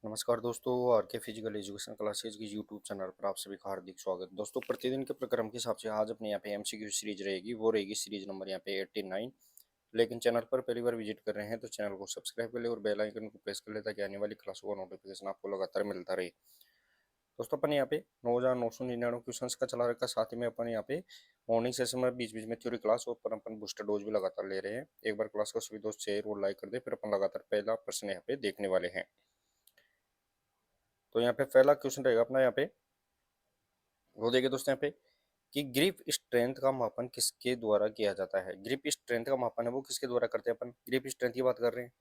नमस्कार दोस्तों, आर के फिजिकल एजुकेशन क्लासेज की यूट्यूब चैनल पर आप सभी का हार्दिक स्वागत। दोस्तों, प्रतिदिन के प्रक्रम के हिसाब से आज अपने यहाँ पे एमसीक्यू सीरीज रहेगी। वो रहेगी सीरीज नंबर यहाँ पे 89। लेकिन चैनल पर पहली बार विजिट कर रहे हैं तो चैनल को सब्सक्राइब कर ले और बेल आइकन को प्रेस कर ले ताकि आने वाली क्लासों का नोटिफिकेशन आपको लगातार मिलता रहे। दोस्तों, अपन यहाँ पे 9,999 क्वेश्चंस का चला रखा, साथ ही में अपन यहाँ पे मॉर्निंग सेशन में बीच बीच में थ्योरी क्लास और पर अपन बूस्टर डोज भी लगातार ले रहे हैं। एक बार क्लास को सभी दोस्त शेयर और लाइक कर दे, फिर अपन लगातार पहला प्रश्न यहाँ पे देखने वाले हैं। तो यहाँ पे पहला क्वेश्चन रहेगा अपना यहाँ पे, वो देखिए दोस्तों यहाँ पे कि ग्रिप स्ट्रेंथ का मापन किसके द्वारा किया जाता है। ग्रिप स्ट्रेंथ का मापन है वो किसके द्वारा करते हैं अपन। ग्रिप स्ट्रेंथ की बात कर रहे हैं,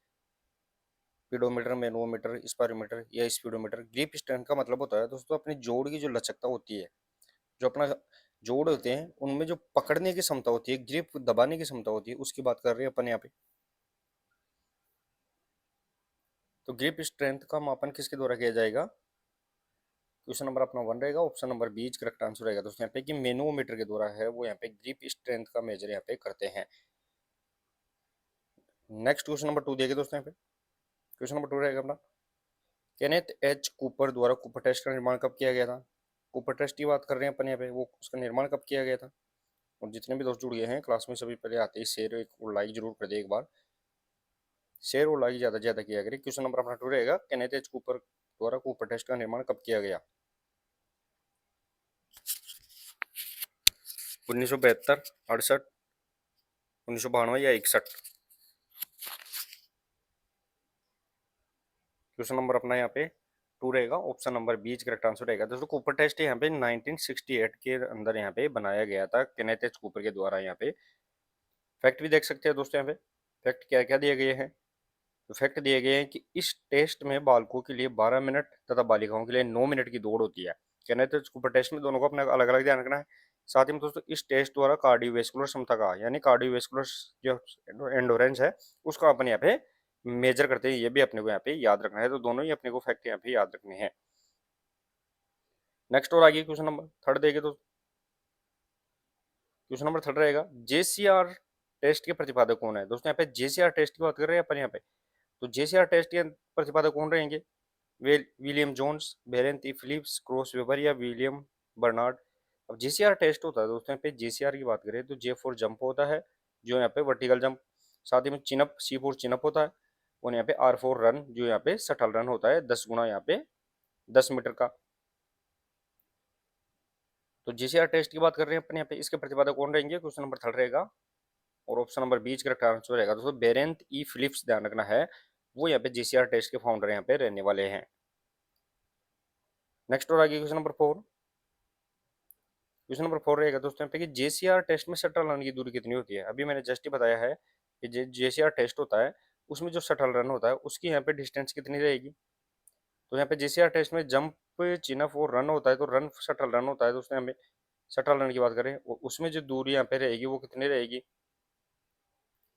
पीडोमीटर, मैनोमीटर, स्पायरोमीटर या स्पीडोमीटर। ग्रिप स्ट्रेंथ का मतलब होता है दोस्तों अपनी जोड़ की जो लचकता होती है, जो अपना जोड़ होते हैं उनमें जो पकड़ने की क्षमता होती है, ग्रिप दबाने की क्षमता होती है, उसकी बात कर रहे हैं अपन यहाँ पे। तो ग्रिप स्ट्रेंथ का मापन किसके द्वारा किया जाएगा। क्वेश्चन नंबर अपना 1 रहेगा, option number B correct answer रहेगा दोस्तों यहाँ पे कि मैनोमीटर के द्वारा है वो यहाँ पे ग्रिप स्ट्रेंथ का मेजर यहाँ पे करते हैं। नेक्स्ट क्वेश्चन नंबर 2 देखिए दोस्तों यहाँ पे। क्वेश्चन नंबर 2 रहेगा अपना, केनेथ एच कूपर द्वारा कूपर टेस्ट का निर्माण कब किया गया था। कूपर टेस्ट की बात कर रहे हैं अपन यहाँ पे, वो उसका निर्माण कब किया गया था। और जितने भी दोस्त जुड़ गए हैं क्लास में सभी पहले आते ही शेयर और लाइक जरूर कर दे। एक बार शेयर और लाइक ज्यादा ज्यादा किया करें। क्वेश्चन नंबर अपना 2 रहेगा, केनेथ एच कूपर द्वारा कूपर टेस्ट का निर्माण कब किया गया। 1972, 68, 1992 या 61। क्वेश्चन नंबर अपना यहाँ पे 2 रहेगा, option number B correct answer रहेगा। दोस्तों, कूपर टेस्ट यहाँ पे 1968 के अंदर यहाँ पे बनाया गया था केनेथ एच कूपर के द्वारा। यहाँ पे फैक्ट भी देख सकते हैं दोस्तों यहाँ पे। फैक्ट क्या क्या दिए गए हैं। तो फैक्ट दिए गए हैं कि इस टेस्ट में बालकों के लिए 12 मिनट तथा बालिकाओं के लिए 9 मिनट की दौड़ होती है। केनेथ एच कूपर टेस्ट में दोनों को अपना अलग अलग ध्यान रखना है। साथ ही में दोस्तों इस टेस्ट द्वारा कार्डियोवेस्कुलर क्षमता का यानी कार्डियोवेस्कुलर जो एंडोरेंस है उसका अपन यहाँ पे मेजर करते हैं। ये भी अपने को यहाँ पे याद रखना है। तो दोनों ही अपने को फैक्ट यहाँ पे याद रखने हैं। नेक्स्ट और आगे क्वेश्चन नंबर 3 देखे तो क्वेश्चन नंबर 3 रहेगा, जेसीआर टेस्ट के प्रतिपादक कौन है। दोस्तों यहाँ पे जेसीआर टेस्ट की बात कर रहे हैं अपन यहाँ पे। तो जेसीआर टेस्ट के प्रतिपादक कौन रहेंगे। विलियम जोन्स, बेरेंट ई फिलिप्स, क्रॉस वेबर या विलियम बर्नार्ड। अब जेसीआर टेस्ट होता है दोस्तों यहाँ पे, जेसीआर की बात करें तो जे फॉर जंप होता है जो यहाँ पे वर्टिकल जंप। साथ ही में चिनअप, सी फॉर चिनअप होता है। और यहाँ पे आर फॉर रन जो यहाँ पे सटल रन होता है 10 गुना यहाँ पे 10 मीटर का। तो जेसीआर टेस्ट की बात कर रहे हैं अपन यहाँ पे, इसके प्रतिपादक कौन रहेंगे। क्वेश्चन नंबर 3 रहेगा और option number B correct answer रहेगा। दोस्तों बेरेंट ई फिलिप्स ध्यान रखना है, वो यहाँ पे जेसीआर टेस्ट के फाउंडर यहाँ पे रहने वाले हैं। नेक्स्ट और आगे क्वेश्चन नंबर 4। क्वेश्चन नंबर 4 रहेगा दोस्तों यहाँ पे कि जेसीआर टेस्ट में शटल रन की दूरी कितनी होती है। अभी मैंने जस्ट ही बताया है कि जेसीआर टेस्ट होता है उसमें जो शटल रन होता है उसकी यहाँ पे डिस्टेंस कितनी रहेगी। तो यहाँ पे जेसीआर टेस्ट में जंप, चिनअप और रन होता है। तो रन शटल रन होता है दोस्तों यहाँ पे। शटल रन की बात करें उसमें जो दूरी यहाँ पे रहेगी वो कितनी रहेगी।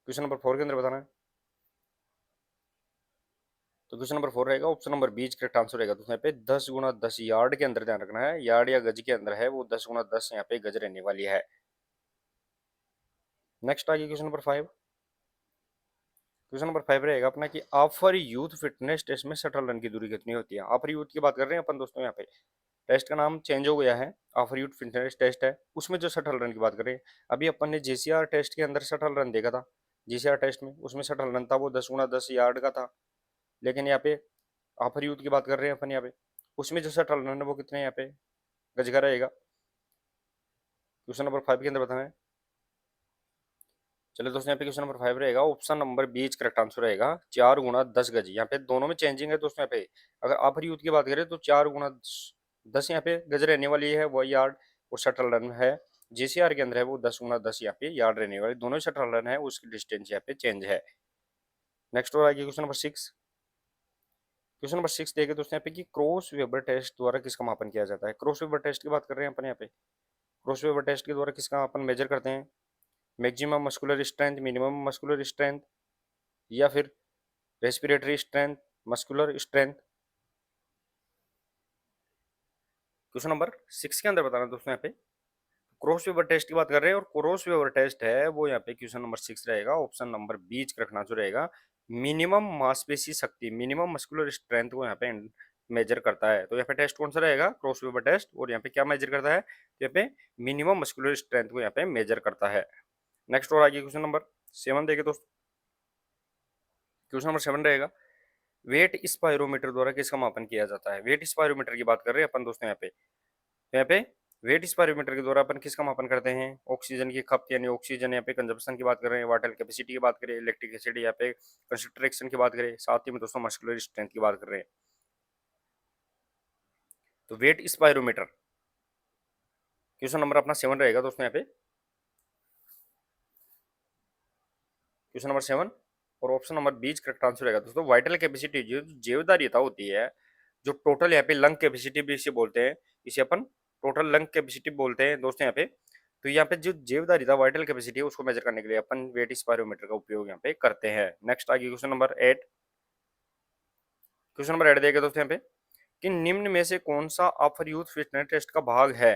क्वेश्चन नंबर 4 के अंदर बताना है। तो क्वेश्चन नंबर 4 रहेगा, option number B correct answer रहेगा। तो यहाँ पे 10 गुना 10 यार्ड के अंदर ध्यान रखना है, यार्ड या गज के अंदर है वो 10 गुना 10 यहाँ पे गज रहने वाली है। नेक्स्ट आगे क्वेश्चन नंबर 5। क्वेश्चन नंबर 5 रहेगा अपना कि आफ्टर यूथ फिटनेस टेस्ट में शटल रन की दूरी कितनी होती है। आफ्टर यूथ की बात कर रहे हैं अपन दोस्तों यहाँ पे। टेस्ट का नाम चेंज हो गया है, आफ्टर यूथ फिटनेस टेस्ट है। उसमें जो शटल रन की बात करें, अभी अपन ने जेसीआर टेस्ट के अंदर शटल रन देखा था। जेसीआर टेस्ट में उसमें शटल रन था वो 10 गुना 10 यार्ड का था। लेकिन यहाँ पे आफ्टर यूथ की बात कर रहे हैं अपन यहाँ पे, उसमें जो शटल रन है वो कितने यहाँ पे गज का रहेगा। क्वेश्चन नंबर 5 के अंदर बताना है। चलिए दोस्तों यहाँ पे क्वेश्चन नंबर 5 रहेगा, option number B correct answer रहेगा 4 गुना 10 गज। यहाँ पे दोनों में चेंजिंग है दोस्तों। यहाँ पे अगर आफ्टर यूथ की बात करें तो 4 गुना 10 यहाँ पे गज रहने वाली है वो यार्ड, और शटल रन है जेसीआर के अंदर है वो 10 गुना 10 यहाँ पे यार्ड रहने वाली। दोनों शटल रन है उसकी डिस्टेंस यहाँ पे चेंज है। नेक्स्ट और आगे क्वेश्चन नंबर 6। क्वेश्चन नंबर 6 देखे दोस्तों यहाँ पे कि क्रॉस वेबर टेस्ट द्वारा किसका मापन किया जाता है। क्रॉस वेबर टेस्ट की बात कर रहे हैं अपन यहाँ पे। क्रॉस वेबर टेस्ट के द्वारा किसका अपन मेजर करते हैं। Maximum muscular strength, minimum muscular strength या फिर respiratory strength, muscular strength. Question number 6 के अंदर बताना दोस्तों यहाँ पे क्रॉस वेबर टेस्ट की बात कर रहे हैं और क्रॉस वेबर टेस्ट है वो यहाँ पे क्वेश्चन नंबर 6 रहेगा, ऑप्शन नंबर बी रखना जो रहेगा मिनिमम मांसपेशी शक्ति, मिनिमम मस्कुलर स्ट्रेंथ को यहाँ पे मेजर करता है। तो यहाँ पे टेस्ट कौन सा रहेगा? Kraus Weber test. और यहाँ पे क्या मेजर करता है? तो यहाँ पे मिनिमम मस्कुलर स्ट्रेंथ को यहाँ पे मेजर करता है। नेक्स्ट और आगे क्वेश्चन नंबर 7 देखे दोस्तों। क्वेश्चन नंबर 7 रहेगा, वेट स्पायरोमीटर द्वारा किसका मापन किया जाता है? वेट स्पायरोमीटर की बात कर रहे हैं अपन दोस्तों यहाँ पे। तो यहाँ पे वेट स्पायरोमीटर के द्वारा अपन किसका मापन करते हैं? ऑक्सीजन की खपत यानी ऑक्सीजन यहाँ पे कंजप्शन की बात कर रहे हैं, वाटर कैपेसिटी की बात करें, इलेक्ट्रिक एसिड यहाँ पे कंसंट्रेशन की बात करें, साथ ही में दोस्तों मस्कुलर स्ट्रेंथ की बात कर रहे हैं। तो वेट स्पायरोमीटर क्वेश्चन नंबर अपना 7 रहेगा दोस्तों यहाँ पे। क्वेश्चन नंबर 7 और ऑप्शन नंबर 20 करेक्ट आंसर रहेगा दोस्तों। वाइटल कैपेसिटी जो जीवधारिता होती है, जो टोटल यहाँ पे लंग कैपेसिटी भी इसे बोलते हैं, इसे अपन टोटल लंग कैपेसिटी बोलते हैं दोस्तों यहाँ पे। तो यहाँ पे जो जीवधारिता वाइटल कैपेसिटी है उसको मेजर करने के लिए अपन वेट स्पायरोमीटर का उपयोग यहाँ पे करते हैं। नेक्स्ट आगे क्वेश्चन नंबर 8। क्वेश्चन नंबर 8 देगा दोस्तों यहाँ पे कि निम्न में से कौन सा अपर यूथ फिटनेस टेस्ट का भाग है?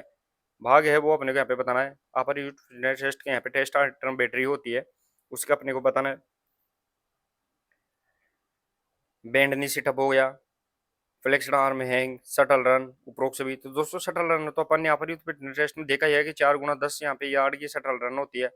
भाग है वो अपने को यहाँ पे बताना है। अपर यूथ फिटनेस टेस्ट के यहाँ पे टेस्ट आइटम बैटरी होती है, उसका अपने को बताना है। बैंड नी सिटअप हो गया, flexion arm hang, shuttle run, उपरोक्त सभी। तो दोस्तों शटल रन तो अपन ने यहाँ पर यूथ फिटनेस टेस्ट में देखा ही है कि 4x10 यहाँ पे यार्ड की शटल रन होती है।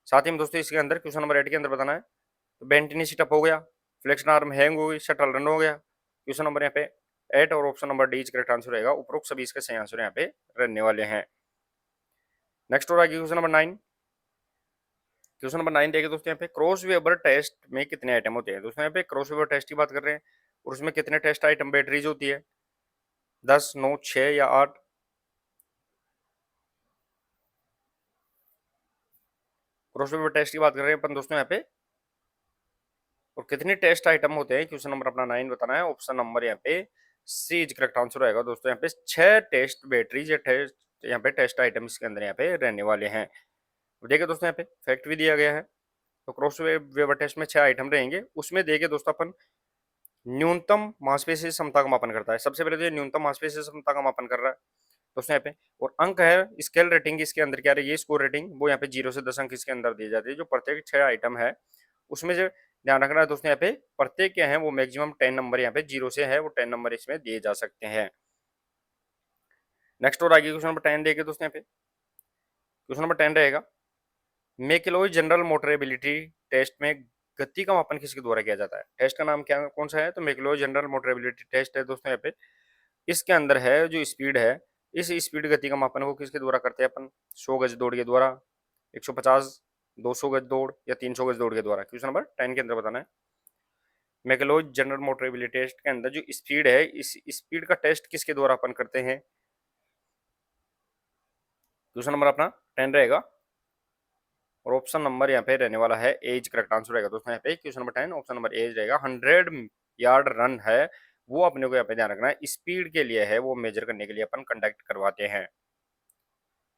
साथ ही में दोस्तों इसके अंदर क्वेश्चन नंबर 8 के अंदर बताना है, तो बेंटिनी सिटअप हो गया, फ्लेक्शन आर्म हैंग हो गई, शटल रन हो गया। क्वेश्चन नंबर यहाँ पे 8 और option number D correct answer रहेगा। उपरोक्त सभी इसके सही आंसर यहाँ पे रहने वाले हैं। नेक्स्ट और आगे क्वेश्चन नंबर 9। क्वेश्चन नंबर 9 देखिए दोस्तों यहाँ पे क्रॉस वेबर टेस्ट में कितने आइटम होते हैं? दोस्तों यहाँ पे क्रॉस वेबर टेस्ट की बात कर रहे हैं और उसमें कितने टेस्ट आइटम बैटरीज होती है? 10, 9, 6 या 8? क्रॉस वेबर टेस्ट की बात कर रहे हैं अपन दोस्तों यहाँ पे, और कितने टेस्ट आइटम होते हैं? क्वेश्चन नंबर अपना 9 बताना है। ऑप्शन नंबर यहाँ पे सी इज करेक्ट आंसर आएगा दोस्तों। यहाँ पे 6 टेस्ट बैटरीज या टेस्ट यहाँ पे टेस्ट आइटम इसके अंदर यहाँ पे रहने वाले हैं। देखिए दोस्तों यहाँ पे फैक्ट भी दिया गया है। तो क्रॉस वेबर टेस्ट में 6 आइटम रहेंगे। उसमें देखिए दोस्तों अपन न्यूनतम मांसपेशी क्षमता का मापन करता है। सबसे पहले तो ये न्यूनतम मांसपेशी क्षमता का मापन कर रहा है दोस्तों यहाँ पे। और अंक है स्केल रेटिंग, इसके अंदर क्या रही है? स्कोर रेटिंग वो यहाँ पे 0 से 10 अंक इसके अंदर दी जाती है। जो प्रत्येक 6 आइटम है उसमें जो ध्यान रखना है दोस्तों यहाँ पे, प्रत्येक क्या है वो मैक्सिमम 10 नंबर यहाँ पे 0 से है वो 10 नंबर इसमें दिए जा सकते हैं। नेक्स्ट और आगे क्वेश्चन नंबर 10 देखिए दोस्तों यहाँ पे। क्वेश्चन नंबर 10 रहेगा, मैकेलॉय जनरल मोटर एबिलिटी टेस्ट में गति का मापन किसके द्वारा किया जाता है? टेस्ट का नाम क्या कौन सा है? तो मैकेलॉय जनरल मोटर एबिलिटी टेस्ट है दोस्तों यहाँ पे। इसके अंदर है जो स्पीड है, इस स्पीड गति का मापन वो किसके द्वारा करते हैं अपन? 100 गज दौड़ के द्वारा, 150, 200 गज दौड़ या 300 गज दौड़ के द्वारा। क्वेश्चन नंबर 10 के अंदर बताना है। मैकेलॉय जनरल मोटर एबिलिटी टेस्ट के अंदर जो स्पीड है, इस स्पीड का टेस्ट किसके द्वारा अपन करते हैं? क्वेश्चन नंबर अपना 10 रहेगा और ऑप्शन नंबर यहाँ पे रहने वाला है एज करेक्ट आंसर रहेगा दोस्तों यहाँ पे। Question number 10 option number A रहेगा। 100 यार्ड रन है वो अपने को यहाँ पे ध्यान रखना है, स्पीड के लिए है वो मेजर करने के लिए अपन कंडक्ट करवाते हैं।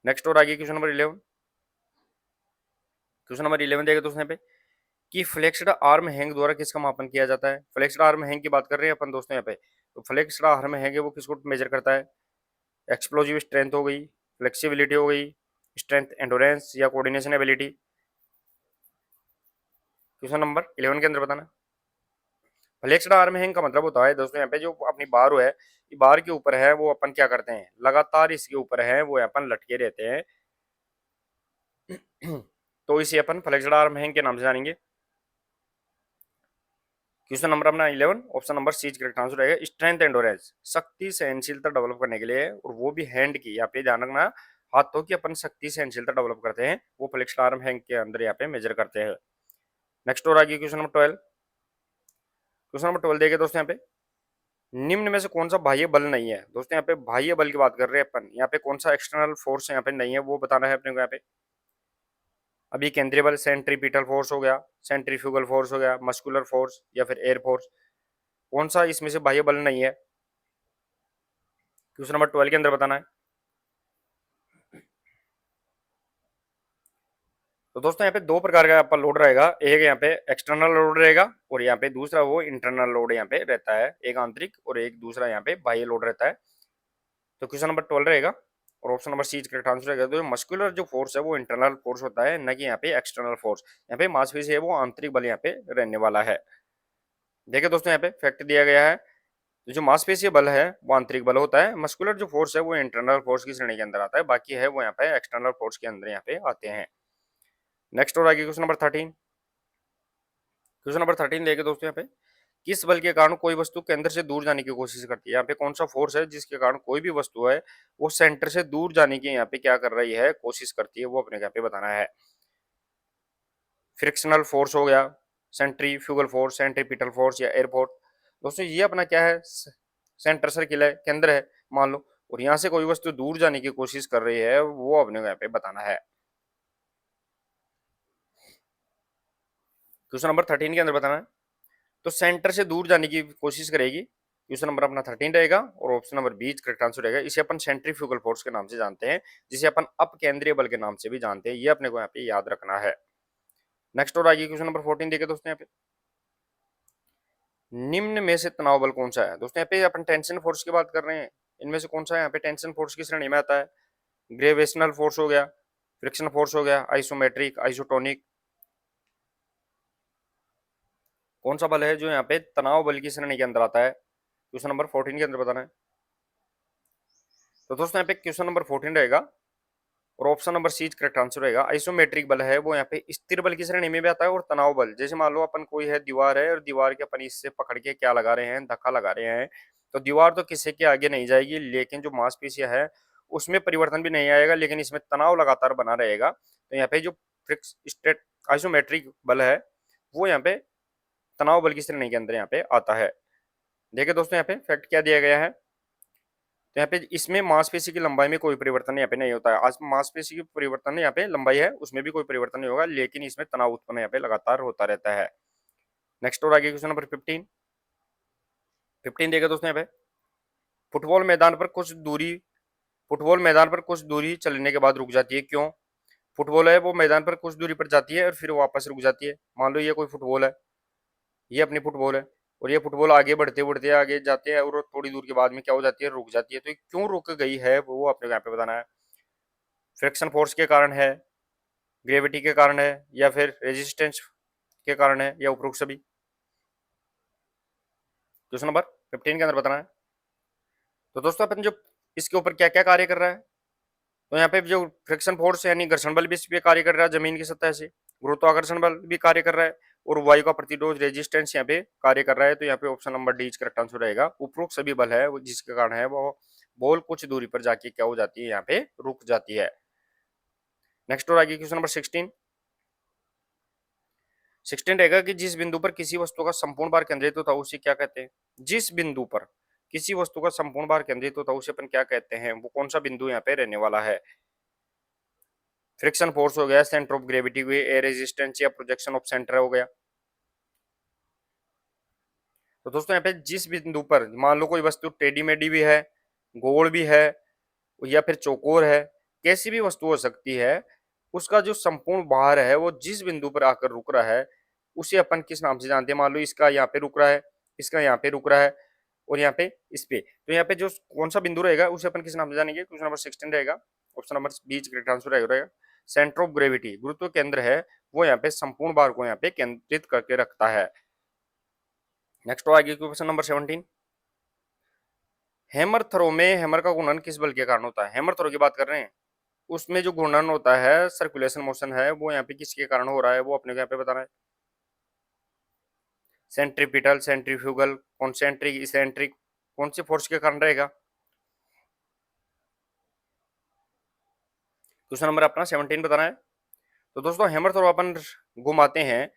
नेक्स्ट और आगे क्वेश्चन नंबर 11। क्वेश्चन नंबर 11 देखिए दोस्तों यहाँ पे कि फ्लेक्स्ड आर्म हैंग द्वारा किसका मापन किया जाता है? फ्लेक्स्ड आर्म हैंग की बात कर रहे हैं अपन दोस्तों यहाँ पे। तो फ्लेक्स्ड आर्म हैंग है वो किसको मेजर करता है? एक्सप्लोजिव स्ट्रेंथ हो गई, फ्लेक्सिबिलिटी हो गई, स्ट्रेंथ एंडोरेंस या कोऑर्डिनेशन एबिलिटी। क्वेश्चन नंबर 11 के अंदर बताना। फ्लेक्स्ड आर्म हैंग का मतलब होता है दोस्तों यहाँ पे जो अपनी बार है, बार के ऊपर है वो अपन क्या करते हैं? लगातार इसके ऊपर है वो अपन लटके रहते हैं। तो इसे अपन फ्लेक्स्ड आर्म हैंग के नाम से जानेंगे। क्वेश्चन नंबर अपना 11 option number C correct answer रहेगा। स्ट्रेंथ एंडोरेंस शक्ति सहनशीलता डेवलप करने के लिए, और वो भी हैंड की, यहाँ पे ध्यान रखना हाथों की अपन शक्ति सहनशीलता डेवलप करते हैं वो फ्लेक्स्ड आर्म हैंग के अंदर यहाँ पे मेजर करते हैं। नेक्स्ट और आगे क्वेश्चन नंबर 12। क्वेश्चन नंबर 12 देखिए दोस्तों यहाँ पे निम्न में से कौन सा बाह्य बल नहीं है? दोस्तों यहाँ पे बाह्य बल की बात कर रहे हैं अपन, यहाँ पे कौन सा एक्सटर्नल फोर्स यहाँ पे नहीं है वो बताना है अपने को यहाँ पे। अभी केंद्रीय बल सेंट्रीपिटल फोर्स हो गया, सेंट्रीफ्यूगल फोर्स हो गया, मस्कुलर फोर्स या फिर एयर फोर्स, कौन सा इसमें से बाह्य बल नहीं है? क्वेश्चन नंबर 12 के अंदर बताना है। तो दोस्तों यहाँ पे दो प्रकार का आपका लोड रहेगा, एक यहाँ पे एक्सटर्नल लोड रहेगा और यहाँ पे दूसरा वो इंटरनल लोड यहाँ पे रहता है, एक आंतरिक और एक दूसरा यहाँ पे बाह्य लोड रहता है। तो क्वेश्चन नंबर 12 रहेगा और option number C correct answer रहेगा। तो मस्कुलर जो फोर्स है वो इंटरनल फोर्स होता है, न कि यहाँ पे एक्सटर्नल फोर्स। यहाँ पे मांसपेशी है वो आंतरिक बल यहाँ पे रहने वाला है। देखिए दोस्तों यहाँ पे फैक्ट दिया गया है, तो जो मांसपेशीय बल है वो आंतरिक बल होता है, मस्कुलर जो फोर्स है वो इंटरनल फोर्स की श्रेणी के अंदर आता है, बाकी है वो यहाँ पे एक्सटर्नल फोर्स के अंदर यहाँ पे आते हैं। नेक्स्ट और आगे क्वेश्चन नंबर 13। क्वेश्चन नंबर 13 देखिए दोस्तों यहाँ पे, किस बल के कारण कोई वस्तु केंद्र से दूर जाने की कोशिश करती है। यहाँ पे कौन सा फोर्स है जिसके कारण कोई भी वस्तु है वो सेंटर से दूर जाने की यहाँ पे क्या कर रही है, कोशिश करती है, वो अपने यहाँ पे बताना है। फ्रिक्शनल फोर्स हो गया, सेंट्रीफ्यूगल फोर्स, सेंट्रीपिटल फोर्स या एयर फोर्स। दोस्तों ये अपना क्या है, सेंटर सर्किल है, केंद्र है मान लो, और यहाँ से कोई वस्तु दूर जाने की कोशिश कर रही है, वो अपने को यहाँ पे बताना है। क्वेश्चन नंबर 13 के अंदर बताना है, तो सेंटर से दूर जाने की कोशिश करेगी। क्वेश्चन नंबर अपना 13 रहेगा और option number B correct answer रहेगा। इसे अपन सेंट्रीफ्यूगल फोर्स के नाम से जानते हैं, जिसे अपन अपकेंद्रीय बल के नाम से भी जानते हैं, ये अपने को यहाँ पे याद रखना है। नेक्स्ट और आगे क्वेश्चन नंबर 14 देखे दोस्तों, यहाँ पे निम्न में से तनाव बल कौन सा है। दोस्तों यहाँ पे अपन टेंशन फोर्स की बात कर रहे हैं, इनमें से कौन सा यहाँ पे टेंशन फोर्स की श्रेणी में आता है। ग्रेविटेशनल फोर्स हो गया, फ्रिक्शन फोर्स हो गया, आइसोमेट्रिक, आइसोटोनिक, कौन सा बल है जो यहाँ पे तनाव बल की श्रेणी के अंदर आता है। क्वेश्चन नंबर 14 के अंदर बताना है। तो दोस्तों यहाँ पे क्वेश्चन नंबर 14 रहेगा और option number C correct answer रहेगा। आइसोमेट्रिक बल है वो यहाँ पे स्थिर बल की श्रेणी में भी आता है, और तनाव बल, जैसे मान लो अपन कोई है दीवार है और दीवार के अपन इससे पकड़ के क्या लगा रहे हैं, धक्का लगा रहे हैं, तो दीवार तो किसी के आगे नहीं जाएगी, लेकिन जो मांसपेशियां है उसमें परिवर्तन भी नहीं आएगा, लेकिन इसमें तनाव लगातार बना रहेगा। तो यहाँ पे जो फिक्स स्टेट आइसोमेट्रिक बल है वो यहाँ पे तनाव बल की श्रेणी के अंदर यहाँ पे आता है। देखिए दोस्तों यहाँ पे फैक्ट क्या दिया गया है, तो यहाँ पे इसमें मांसपेशी की लंबाई में कोई परिवर्तन यहाँ पे नहीं होता है। आज मांसपेशी की परिवर्तन यहाँ पे लंबाई है उसमें भी कोई परिवर्तन नहीं होगा, लेकिन इसमें तनाव उत्पन्न यहाँ पे लगातार होता रहता है। नेक्स्ट और आगे क्वेश्चन नंबर 15 देखिए दोस्तों यहाँ पे, फुटबॉल मैदान पर कुछ दूरी फुटबॉल मैदान पर कुछ दूरी चलने के बाद रुक जाती है, क्यों। फुटबॉल है वो मैदान पर कुछ दूरी पर जाती है और फिर वापस रुक जाती है। मान लो ये कोई फुटबॉल है, ये अपनी फुटबॉल है, और ये फुटबॉल आगे बढ़ते बढ़ते आगे जाते हैं और थोड़ी दूर के बाद में क्या हो जाती है, रुक जाती है। तो ये क्यों रुक गई है वो अपने को यहाँ पे बताना है। फ्रिक्शन फोर्स के कारण है, ग्रेविटी के कारण है, या फिर रेजिस्टेंस के कारण है, या उपरोक्त सभी। क्वेश्चन नंबर 15 के अंदर बताना है। तो दोस्तों अपन जो इसके ऊपर क्या क्या कार्य कर रहा है, तो यहाँ पे जो फ्रिक्शन फोर्स यानी घर्षण बल भी इस पे कार्य कर रहा है जमीन की सतह से, गुरुत्वाकर्षण बल भी कार्य कर रहा है, और वायु का प्रतिरोध रेजिस्टेंस यहाँ पे कार्य कर रहा है। तो यहाँ पे option number D correct answer रहेगा। उपरोक्त सभी बल है वो जिसके कारण है वो बॉल कुछ दूरी पर जाके क्या हो जाती है, यहाँ पे रुक जाती है। नेक्स्ट और आगे क्वेश्चन नंबर 16 रहेगा कि जिस बिंदु पर किसी वस्तु का संपूर्ण भार केंद्रित होता है उसे क्या कहते हैं। जिस बिंदु पर किसी वस्तु का संपूर्ण भार केंद्रित होता है उसे अपन क्या कहते हैं, वो कौन सा बिंदु यहाँ पे रहने वाला है। फ्रिक्शन फोर्स हो गया, सेंटर ऑफ ग्रेविटी हुई, एयर रेजिस्टेंस या प्रोजेक्शन ऑफ सेंटर हो गया। तो दोस्तों यहाँ पे जिस बिंदु पर मान लो कोई वस्तु टेढ़ी मेढ़ी भी है, गोल भी है, या फिर चौकोर है, कैसी भी वस्तु हो सकती है, उसका जो संपूर्ण भार है वो जिस बिंदु पर आकर रुक रहा है उसे अपन किस नाम से जानते हैं। मान लो इसका यहाँ पे रुक रहा है, इसका यहाँ पे रुक रहा है, और यहाँ पे इस पे, तो यहाँ पे जो कौन सा बिंदु रहेगा उसे अपन किस नाम से जानेंगे। क्वेश्चन नंबर 16 रहेगा, option number B correct answer रहेगा। सेंटर ऑफ ग्रेविटी, गुरुत्व केंद्र है वो यहाँ पे संपूर्ण भार को यहाँ पे केंद्रित करके रखता है। नेक्स्ट आगे क्वेश्चन नंबर 17, हैमर थ्रो में हैमर का घूर्णन किस बल के कारण होता है। हैमर थ्रो की बात कर रहे हैं, उसमें जो घूर्णन होता है, सर्कुलेशन मोशन है, वो यहाँ पे किसके कारण हो रहा है, वो अपने को यहाँ पे बताना है। सेंट्रीपिटल, सेंट्रीफ्यूगल, कॉन्सेंट्रिक, इसेंट्रिक, कौन सी फोर्स के कारण रहेगा। क्वेश्चन नंबर अपना 17 बताना है। तो दोस्तों हैमर थ्रो अपन घुमाते हैं,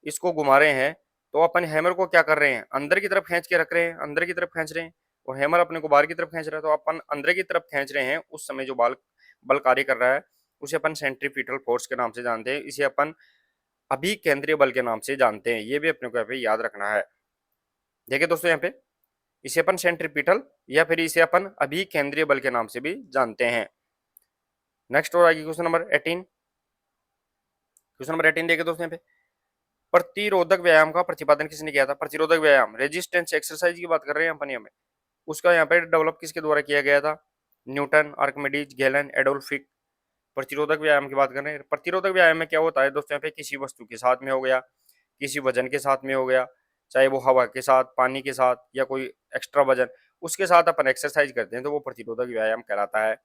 इसको घुमा रहे हैं, तो अपन हैमर को क्या कर रहे हैं, अंदर की तरफ खींच के रख रहे हैं, अंदर की तरफ खींच रहे हैं, और हैमर अपने को बाहर की तरफ खींच रहा है, तो अपन अंदर की तरफ खींच रहे हैं, उस समय जो बल बल कार्य कर रहा है उसे अपन सेंट्रीपिटल फोर्स के नाम से जानते हैं। इसे अपन अभिकेंद्रीय बल के नाम से जानते हैं, ये भी अपने को यहाँ पे याद रखना है। देखिए दोस्तों यहाँ पे इसे अपन सेंट्रीपिटल या फिर इसे अपन अभिकेंद्रीय बल के नाम से भी जानते हैं। नेक्स्ट और आगे क्वेश्चन नंबर 18। क्वेश्चन नंबर 18 देखिए दोस्तों यहाँ पे, प्रतिरोधक व्यायाम का प्रतिपादन किसने किया था। प्रतिरोधक व्यायाम रेजिस्टेंस एक्सरसाइज की बात कर रहे हैं अपन यहाँ पे, उसका यहाँ पे डेवलप किसके द्वारा किया गया था। न्यूटन, आर्किमिडीज, गैलन, एडोल्फिक। प्रतिरोधक व्यायाम की बात करें, प्रतिरोधक व्यायाम में क्या होता है दोस्तों, यहाँ पे किसी वस्तु के साथ में हो गया, किसी वजन के साथ में हो गया, चाहे वो हवा के साथ, पानी के साथ या कोई एक्स्ट्रा वजन, उसके साथ अपन एक्सरसाइज करते हैं तो वो प्रतिरोधक व्यायाम कहलाता है।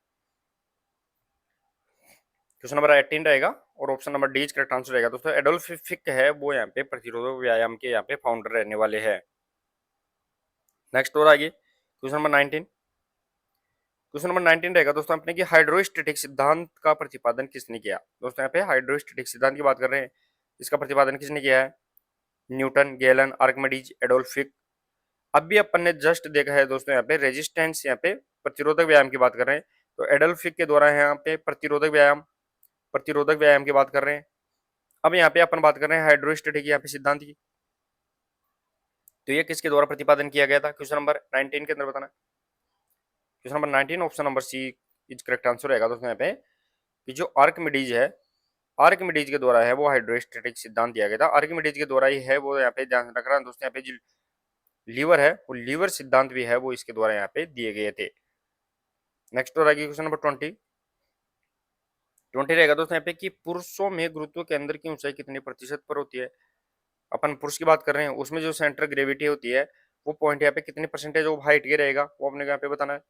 क्वेश्चन नंबर 18 रहेगा और option number D correct answer रहेगा दोस्तों। एडोल्फ फिक है वो यहाँ पे प्रतिरोधक व्यायाम के यहाँ पे फाउंडर रहने वाले हैं। नेक्स्ट और आगे क्वेश्चन नंबर 19। क्वेश्चन नंबर 19 रहेगा दोस्तों अपने की हाइड्रोस्टेटिक सिद्धांत का प्रतिपादन किसने किया। दोस्तों यहाँ पे हाइड्रोस्टेटिक सिद्धांत की बात कर रहे हैं, इसका प्रतिपादन किसने किया है। न्यूटन, गैलन, आर्किमिडीज, एडोल्फिक। अब भी अपन ने जस्ट देखा है दोस्तों यहाँ पे रेजिस्टेंस, यहाँ पे प्रतिरोधक व्यायाम की बात कर रहे हैं तो एडोल्फिक के द्वारा यहाँ पे प्रतिरोधक व्यायाम की बात कर रहे हैं। अब यहाँ पे अपन बात कर रहे हैं हाइड्रोस्टेटिक यहाँ पे सिद्धांत की, तो ये किसके द्वारा प्रतिपादन किया गया था क्वेश्चन नंबर 19 के अंदर बताना। Question number 19 option number C is correct answer रहेगा दोस्तों यहाँ पे कि जो आर्किमिडीज है, आर्किमिडीज के द्वारा है वो हाइड्रोस्टेटिक सिद्धांत दिया गया था। आर्किमिडीज के द्वारा ही है वो यहाँ पे ध्यान रख रहा है दोस्तों, यहाँ पे जो लीवर है वो लीवर सिद्धांत भी है वो इसके द्वारा यहाँ पे दिए गए थे। नेक्स्ट और आगे क्वेश्चन नंबर 20 रहेगा दोस्तों यहाँ पे कि पुरुषों में गुरुत्व केंद्र की ऊंचाई कितने प्रतिशत पर होती है। अपन पुरुष की बात कर रहे हैं, उसमें जो सेंटर ग्रेविटी होती है वो पॉइंट यहाँ पे कितने परसेंटेज ऑफ हाइट के रहेगा वो अपने यहाँ पे बताना है।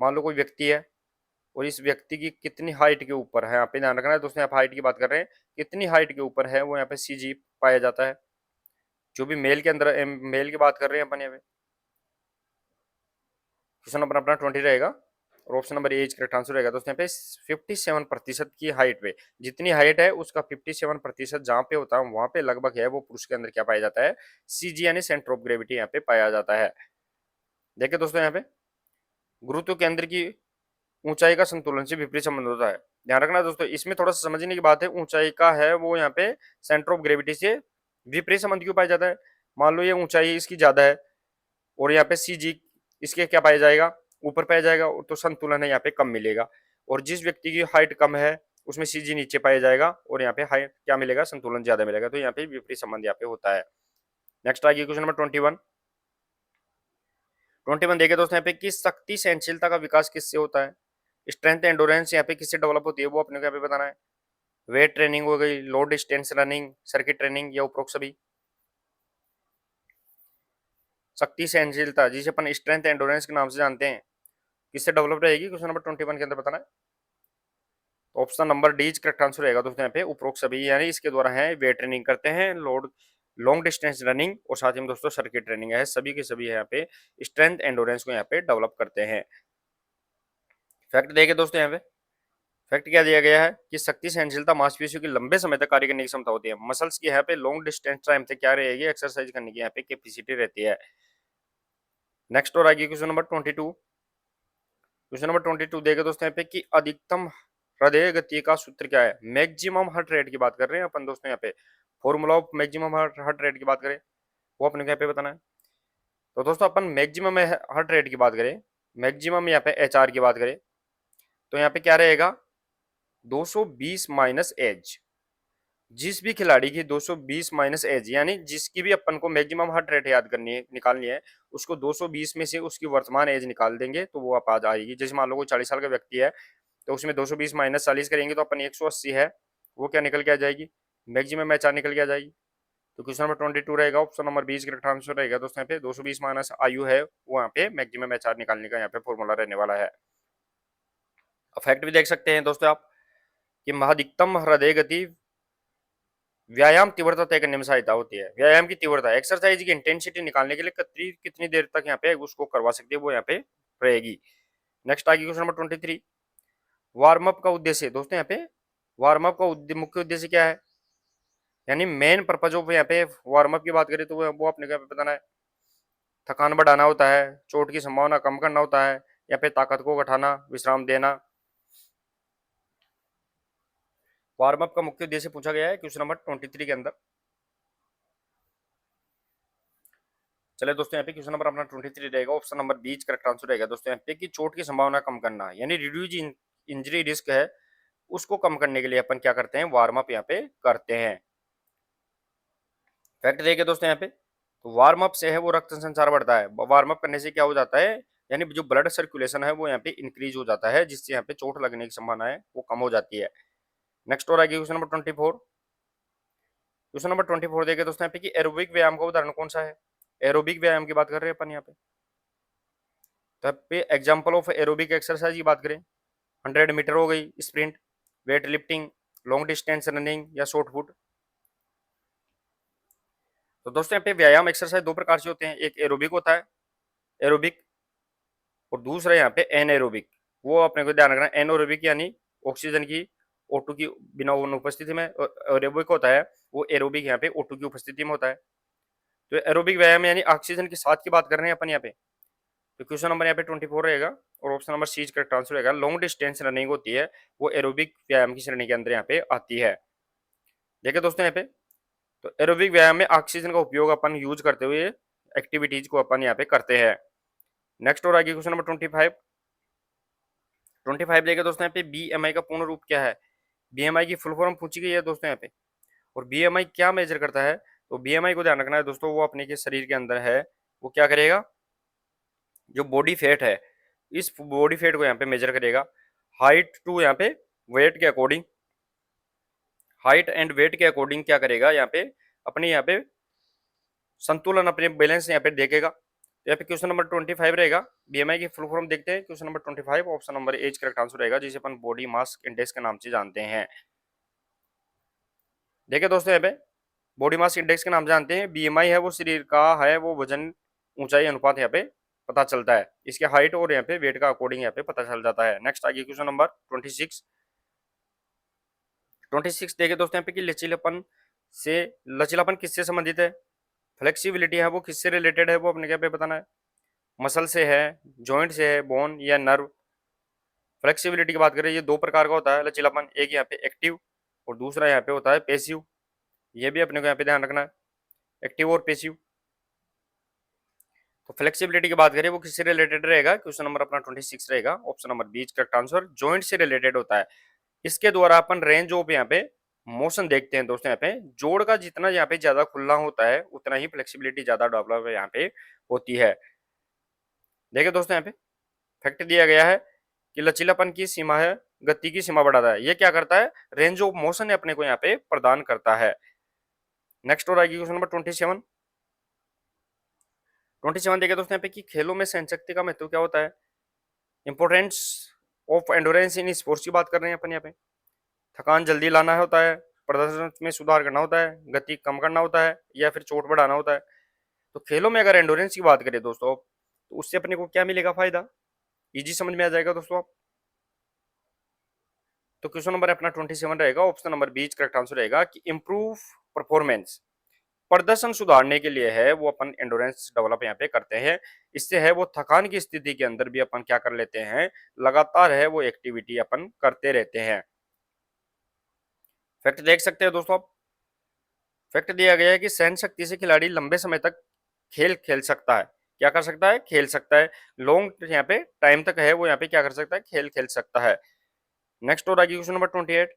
मान लो कोई व्यक्ति है और इस व्यक्ति की कितनी हाइट के ऊपर है, यहाँ पे ध्यान रखना है दोस्तों, यहाँ पे हाइट की बात कर रहे हैं, कितनी हाइट के ऊपर है वो यहाँ पे सीजी पाया जाता है। जो भी मेल के अंदर मेल की बात कर रहे हैं अपन यहाँ पे। क्वेश्चन नंबर अपना 20 रहेगा और option number A correct answer रहेगा दोस्तों। यहाँ पे 57% की हाइट पे, जितनी हाइट है उसका 57% जहाँ पे होता है वहां पे लगभग है वो पुरुष के अंदर क्या पाया जाता है, सीजी यानी सेंटर ऑफ ग्रेविटी यहाँ पे पाया जाता है। देखिए दोस्तों यहाँ पे गुरुत्व केंद्र की ऊंचाई का संतुलन से विपरीत संबंध होता है। ध्यान रखना दोस्तों, इसमें थोड़ा सा समझने की बात है, ऊंचाई का है वो यहाँ पे सेंटर ऑफ ग्रेविटी से विपरीत संबंध क्यों पाया जाता है। मान लो ये ऊंचाई इसकी ज्यादा है और यहाँ पे सी जी इसके क्या पाया जाएगा, ऊपर पाया जाएगा, तो संतुलन है यहाँ पे कम मिलेगा। और जिस व्यक्ति की हाइट कम है उसमें सी जी नीचे पाया जाएगा और यहाँ पे हाइट क्या मिलेगा, संतुलन ज्यादा मिलेगा, तो यहाँ पे विपरीत संबंध यहाँ पे होता है। नेक्स्ट आगे क्वेश्चन नंबर 21 देखे दोस्तों यहाँ पे कि शक्ति सहनशीलता का विकास किससे होता है। स्ट्रेंथ एंडोरेंस यहाँ पे किससे डेवलप होती है वो अपने को यहाँ पे बताना है। वेट ट्रेनिंग हो गई, लो डिस्टेंस रनिंग, सर्किट ट्रेनिंग या उपरोक्त सभी। शक्ति सहनशीलता जिसे अपन स्ट्रेंथ एंडोरेंस के नाम से जानते हैं किससे डेवलप रहेगी, क्वेश्चन नंबर 21 के अंदर बताना है। Option number D correct answer रहेगा दोस्तों यहाँ पे उपरोक्त सभी, यानी इसके द्वारा है वेट ट्रेनिंग करते हैं, लोड लॉन्ग डिस्टेंस रनिंग और साथ ही में दोस्तों सर्किट ट्रेनिंग है, सभी के सभी यहाँ पे स्ट्रेंथ एंडोरेंस को यहाँ पे डेवलप करते हैं। फैक्ट देखे दोस्तों यहाँ पे, फैक्ट क्या दिया गया है कि शक्ति सहनशीलता मांसपेशियों की लंबे समय तक कार्य करने की क्षमता होती है। मसल्स की यहाँ पे लॉन्ग डिस्टेंस टाइम तक क्या रहेगी, एक्सरसाइज करने की यहाँ पे कैपेसिटी रहती है। नेक्स्ट और आगे क्वेश्चन नंबर 22 देखे दोस्तों यहाँ पे कि अधिकतम हृदय गति का सूत्र क्या है। मैक्सिमम हार्ट रेट की बात कर रहे हैं अपन दोस्तों, यहाँ पे formula of maximum heart rate की बात करें वो अपने को यहाँ पे बताना है। तो दोस्तों अपन मैक्सिमम हार्ट रेट की बात करें, मैक्सिमम यहाँ पे एच आर की बात करें तो यहाँ पे क्या रहेगा 220 माइनस एज। जिस भी खिलाड़ी की 220 माइनस एज यानी जिसकी भी अपन को मैक्सिमम हार्ट रेट याद करनी है, निकालनी है, उसको 220 में से उसकी वर्तमान एज निकाल देंगे तो वो आप आ जाएगी। जैसे मान लो कोई 40 साल का व्यक्ति है तो उसमें 220 माइनस 40 करेंगे तो अपन 180 है, वो क्या निकल के आ जाएगी, मैक्सिमम एच आर निकल के आ जाएगी। तो क्वेश्चन नंबर 22 रहेगा ऑप्शन नंबर 20 करेक्ट आंसर रहेगा दोस्तों। यहाँ पे 220 माइनस आयु है वो यहाँ पे मैक्सिमम एच आर निकालने का यहाँ पे फॉर्मूला रहने वाला है। फैक्ट भी देख सकते हैं दोस्तों आप कि अधिकतम हृदय गति व्यायाम तीव्रता तय करने में सहायता होती है। व्यायाम की तीव्रता एक्सरसाइज की इंटेंसिटी निकालने के लिए कितनी कितनी देर तक यहाँ पे उसको करवा सकती है वो यहाँ पे रहेगी। नेक्स्ट आगे क्वेश्चन नंबर 23 वार्म अप का उद्देश्य दोस्तों, यहाँ पे वार्म अप का मुख्य उद्देश्य क्या है, यानी मेन पर्पज ऑफ यहाँ पे वार्म अप की बात करें तो वो अपने को बताना है। थकान बढ़ाना होता है, चोट की संभावना कम करना होता है, या फिर ताकत को घटाना, विश्राम देना। वार्म अप का मुख्य उद्देश्य पूछा गया है क्वेश्चन नंबर 23 के अंदर। चले दोस्तों यहाँ पे क्वेश्चन नंबर अपना 23 रहेगा option number B correct answer रहेगा दोस्तों यहाँ पे कि चोट की संभावना कम करना यानी रिड्यूज इंजरी रिस्क है उसको कम करने के लिए अपन क्या करते हैं, वार्म अप यहाँ पे करते हैं। फैक्ट देखिए दोस्तों यहाँ पे तो वार्म अप से है वो रक्त संचार बढ़ता है। वार्म अप करने से क्या हो जाता है, यानी जो ब्लड सर्कुलेशन है वो यहाँ पे इंक्रीज हो जाता है, जिससे यहाँ पे चोट लगने की संभावना है वो कम हो जाती है। नेक्स्ट और आगे क्वेश्चन नंबर 24। क्वेश्चन नंबर 24 देखे दोस्तों यहाँ पे कि एरोबिक व्यायाम का उदाहरण कौन सा है। एरोबिक व्यायाम की बात कर रहे हैं अपन यहाँ पे। तो यहाँ पे एग्जाम्पल ऑफ एरोबिक एक्सरसाइज की बात करें, 100 मीटर हो गई, sprint, weight lifting, long distance running या शॉर्ट पुट। तो दोस्तों यहाँ पे व्यायाम एक्सरसाइज दो प्रकार से होते हैं, एक एरोबिक होता है, एरोबिक, और दूसरा यहाँ पे एनएरोबिक। वो अपने को ध्यान रखना, एनएरोबिक यानी ऑक्सीजन की O2 की बिना उपस्थिति में, और एरोबिक होता है वो एरोबिक यहाँ पे O2 की उपस्थिति में होता है। तो एरोबिक व्यायाम यानी ऑक्सीजन के साथ की बात कर रहे हैं अपन यहाँ पे। तो क्वेश्चन नंबर यहाँ पे 24 रहेगा और option number C correct answer रहेगा। लॉन्ग डिस्टेंस रनिंग होती है वो एरोबिक व्यायाम की श्रेणी के अंदर यहाँ पे आती है। देखिए दोस्तों यहाँ पे, तो एरोबिक व्यायाम में ऑक्सीजन का उपयोग अपन यूज करते हुए एक्टिविटीज को अपन यहाँ पे करते हैं। नेक्स्ट और आगे क्वेश्चन नंबर 25 देखे दोस्तों यहाँ पे, बीएमआई का पूर्ण रूप क्या है। बीएमआई की फुल फॉर्म पूछी गई है दोस्तों यहाँ पे। और बीएमआई क्या मेजर करता है, तो बीएमआई को ध्यान रखना है दोस्तों, वो अपने के शरीर के अंदर है, वो क्या करेगा, जो बॉडी फैट है, इस बॉडी फैट को यहाँ पे मेजर करेगा। हाइट टू यहाँ पे वेट के अकॉर्डिंग, हाइट एंड वेट के अकॉर्डिंग क्या करेगा यहाँ पे, अपने यहाँ पे संतुलन, अपने बैलेंस यहाँ पे देखेगा। तो यहाँ पे क्वेश्चन नंबर 25 रहेगा। बीएमआई की फुल फॉर्म देखते हैं, question number 25 option number A correct answer रहेगा, जिसे अपन बॉडी मास इंडेक्स के नाम से जानते हैं। देखिए दोस्तों यहाँ पे बॉडी मास इंडेक्स के नाम जानते हैं, बीएमआई है वो शरीर का है वो वजन ऊंचाई अनुपात यहाँ पे पता चलता है, इसके हाइट और यहाँ पे वेट का अकॉर्डिंग यहाँ पे पता चल जाता है। नेक्स्ट आगे क्वेश्चन नंबर 26 देखे दोस्तों यहाँ पे कि लचीलापन किससे संबंधित है। फ्लेक्सिबिलिटी है वो किससे रिलेटेड है, वो अपने क्या पे बताना है, मसल से है, जॉइंट से है, बोन या नर्व। फ्लेक्सिबिलिटी की बात करें, ये दो प्रकार का होता है लचीलापन, एक यहाँ पे एक्टिव और दूसरा यहाँ पे होता है पेसिव। ये भी अपने को यहाँ पे ध्यान रखना है, एक्टिव और पेसिव। तो फ्लेक्सिबिलिटी की बात करें वो किससे रिलेटेड रहेगा, क्वेश्चन नंबर अपना 26 रहेगा, option number B correct answer, joint से रिलेटेड होता है। इसके द्वारा अपन रेंज ऑफ यहाँ पे मोशन देखते हैं दोस्तों, यहाँ पे जोड़ का जितना यहाँ पे ज्यादा खुलना होता है उतना ही फ्लेक्सिबिलिटी ज्यादा डेवलप यहाँ पे होती है। देखिए दोस्तों यहाँ पे फैक्ट दिया गया है कि लचीलापन की सीमा है, गति की सीमा बढ़ाता है, ये क्या करता है, रेंज ऑफ मोशन अपने को यहाँ पे प्रदान करता है। नेक्स्ट और आगे क्वेश्चन नंबर 27 देखिए दोस्तों यहाँ पे कि खेलों में सहनशक्ति का महत्व क्या होता है। Importance of endurance in sports की बात कर रहे हैं अपन यहाँ पे। थकान जल्दी लाना होता है, प्रदर्शन में सुधार करना होता है, गति कम करना होता है, या फिर चोट बढ़ाना होता है। तो खेलों में अगर एंडोरेंस की बात करें दोस्तों, तो उससे अपने को क्या मिलेगा फायदा, इजी समझ में आ जाएगा दोस्तों आप। तो क्वेश्चन नंबर अपना 27 रहेगा, option number B correct answer रहेगा कि इंप्रूव परफॉर्मेंस, प्रदर्शन सुधारने के लिए है वो अपन एंडोरेंस डेवलप यहाँ पे करते हैं। इससे है वो थकान की स्थिति के अंदर भी अपन क्या कर लेते हैं, लगातार है वो एक्टिविटी अपन करते रहते हैं। फैक्ट देख सकते हैं दोस्तों आप, फैक्ट दिया गया है कि सहन शक्ति से खिलाड़ी लंबे समय तक खेल खेल सकता है, क्या कर सकता है, खेल सकता है, लॉन्ग यहाँ पे टाइम तक है वो यहाँ पे क्या कर सकता है, खेल खेल सकता है। नेक्स्ट और आगे क्वेश्चन नंबर 28,